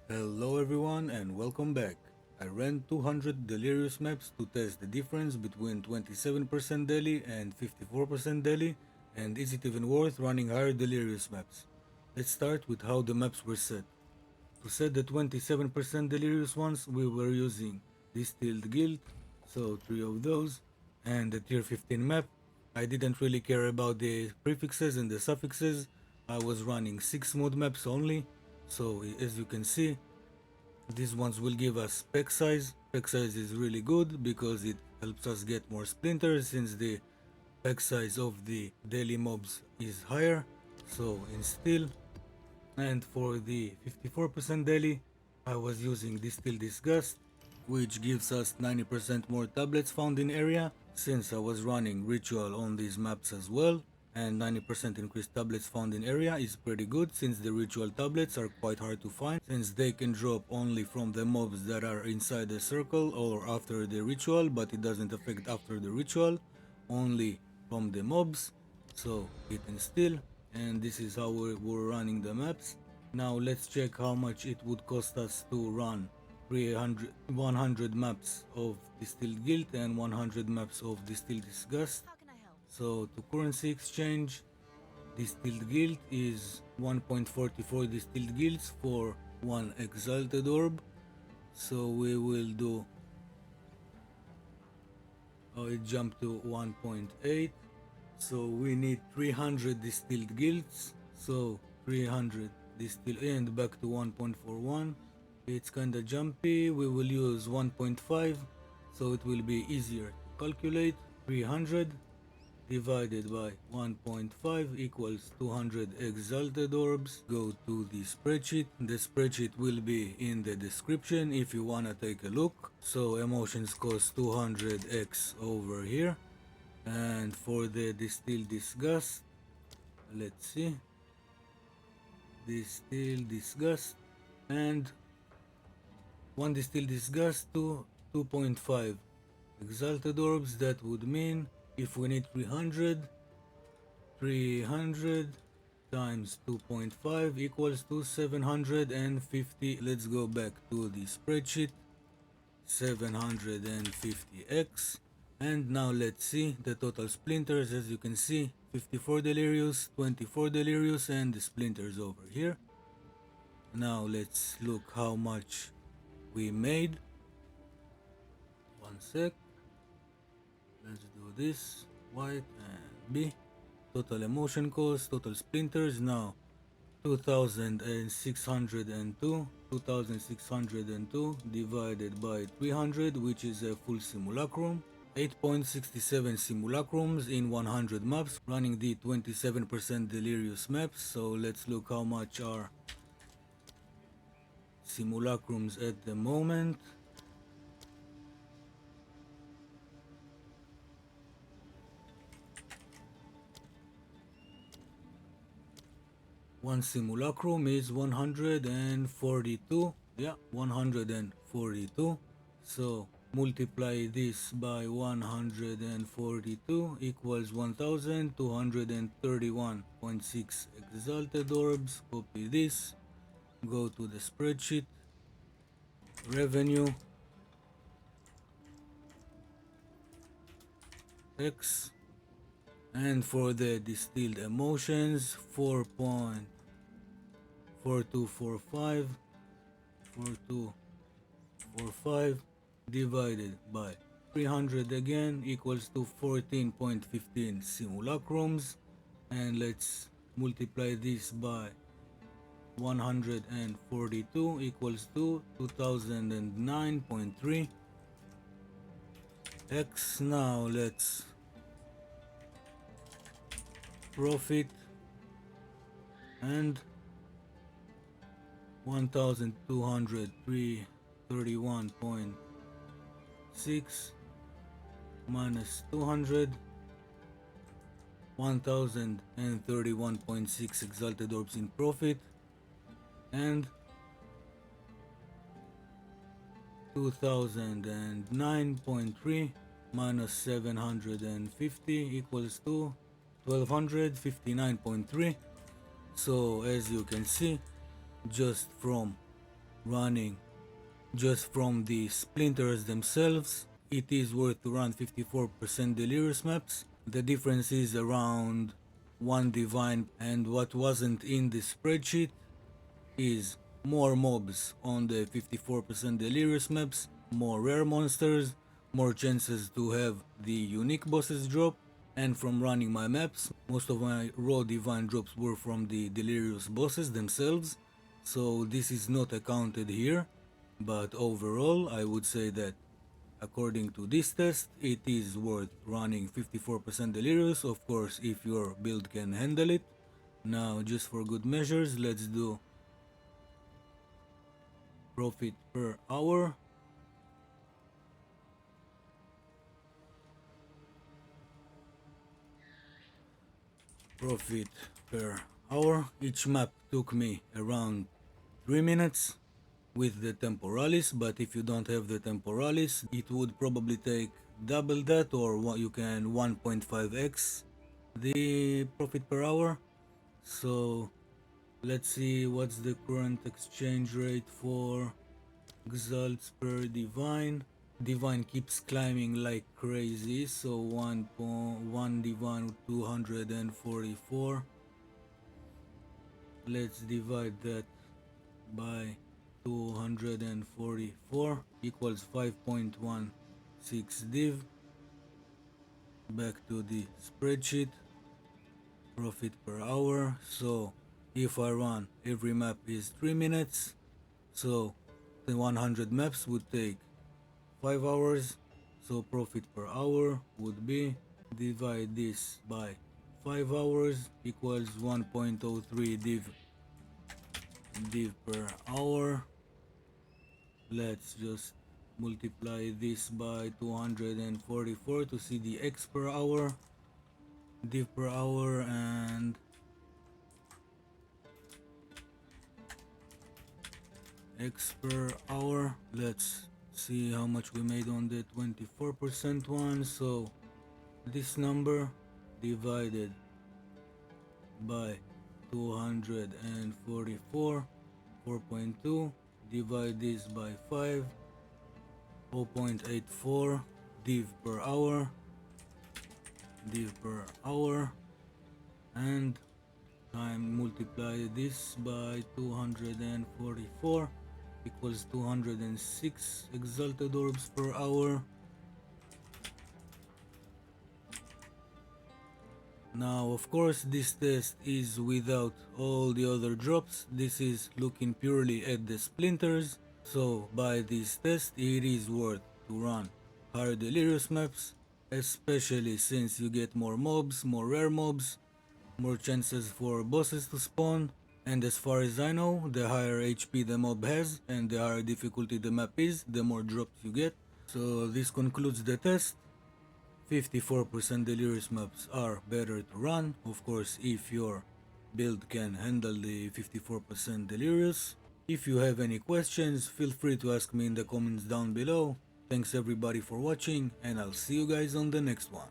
Hello everyone and welcome back. I ran 200 Delirious Maps to test the difference between 27% daily and 54% daily, and is it even worth running higher Delirious Maps? Let's start with how the maps were set. To set the 27% Delirious ones, we were using Distilled Guild, so 3 of those, and the tier 15 map. I didn't really care about the prefixes and the suffixes. I was running 6 mode maps only, so as you can see, these ones will give us pack size. Pack size is really good because it helps us get more splinters since the pack size of the daily mobs is higher. So in steel, and for the 54% daily, I was using Distill Disgust, which gives us 90% more tablets found in area, since I was running Ritual on these maps as well, and 90% increased tablets found in area is pretty good since the Ritual tablets are quite hard to find, since they can drop only from the mobs that are inside the circle or after the Ritual, but it doesn't affect after the Ritual, only from the mobs, so hit and steal. And this is how we're running the maps. Now let's check how much it would cost us to run 100 maps of Distilled Guild and 100 maps of Distilled Disgust. So to currency exchange, Distilled Guild is 1.44 Distilled Guilds for 1 Exalted Orb. So we will do, it jumped to 1.8. So we need 300 Distilled Guilds. So 300 Distill and back to 1.41. It's kinda jumpy. We will use 1.5, so it will be easier to calculate. 300 divided by 1.5 equals 200 exalted orbs. Go to the spreadsheet. The spreadsheet will be in the description if you wanna take a look. So emotions cost 200x over here. And for the Distilled Disgust, let's see, Distilled Disgust, and 1 Distilled Disgust to 2.5 Exalted Orbs. That would mean if we need 300 times 2.5 equals to 750. Let's go back to the spreadsheet. 750x. And now let's see the total splinters. As you can see, 54 Delirious, 24 Delirious, and the splinters over here. Now let's look how much we made. One sec. Let's do this. White and B. Total emotion cost, total splinters. Now 2602 divided by 300, which is a full simulacrum. 8.67 simulacrums in 100 maps, running the 27% Delirious maps. So let's look how much are simulacrums at the moment. One simulacrum is 142. Yeah, 142. So multiply this by 142 equals 1231.6 exalted orbs. Copy this, go to the spreadsheet, revenue, X, and for the distilled emotions 4.4245 divided by 300 again equals to 14.15 simulacrums, and let's multiply this by 142 equals to 2009.3 x. Now let's profit, and 1231.6 minus 200, 1031.6 exalted orbs in profit, and 2009.3 minus 750 equals to 1259.3. So as you can see, just from running just from the splinters themselves, it is worth to run 54% Delirious Maps. The difference is around 1 divine, and what wasn't in the spreadsheet is more mobs on the 54% Delirious Maps, more rare monsters, more chances to have the unique bosses drop, and from running my maps, most of my raw divine drops were from the Delirious bosses themselves, so this is not accounted here, but overall I would say that according to this test, it is worth running 54% Delirious, of course if your build can handle it. Now just for good measures, let's do profit per hour. Profit per hour. Each map took me around 3 minutes with the temporalis, but if you don't have the temporalis, it would probably take double that, or you can 1.5x the profit per hour. So let's see what's the current exchange rate for exalts per divine. Divine keeps climbing like crazy, so 1 divine 244. Let's divide that by 244 equals 5.16 div. Back to the spreadsheet. Profit per hour. So if I run every map is 3 minutes, so the 100 maps would take 5 hours, so profit per hour would be divide this by 5 hours equals 1.03 div per hour. Let's just multiply this by 244 to see the x per hour, div per hour, and x per hour. Let's see how much we made on the 24% one. So this number divided by 244, 4.2, divide this by 5, 0.84 div per hour, and multiply this by 244 equals 206 exalted orbs per hour. Now of course this test is without all the other drops, this is looking purely at the splinters, so by this test it is worth to run higher Delirious maps, especially since you get more mobs, more rare mobs, more chances for bosses to spawn, and as far as I know, the higher HP the mob has and the higher difficulty the map is, the more drops you get. So this concludes the test. 54% Delirious maps are better to run, of course if your build can handle the 54% Delirious. If you have any questions, feel free to ask me in the comments down below. Thanks everybody for watching, and I'll see you guys on the next one.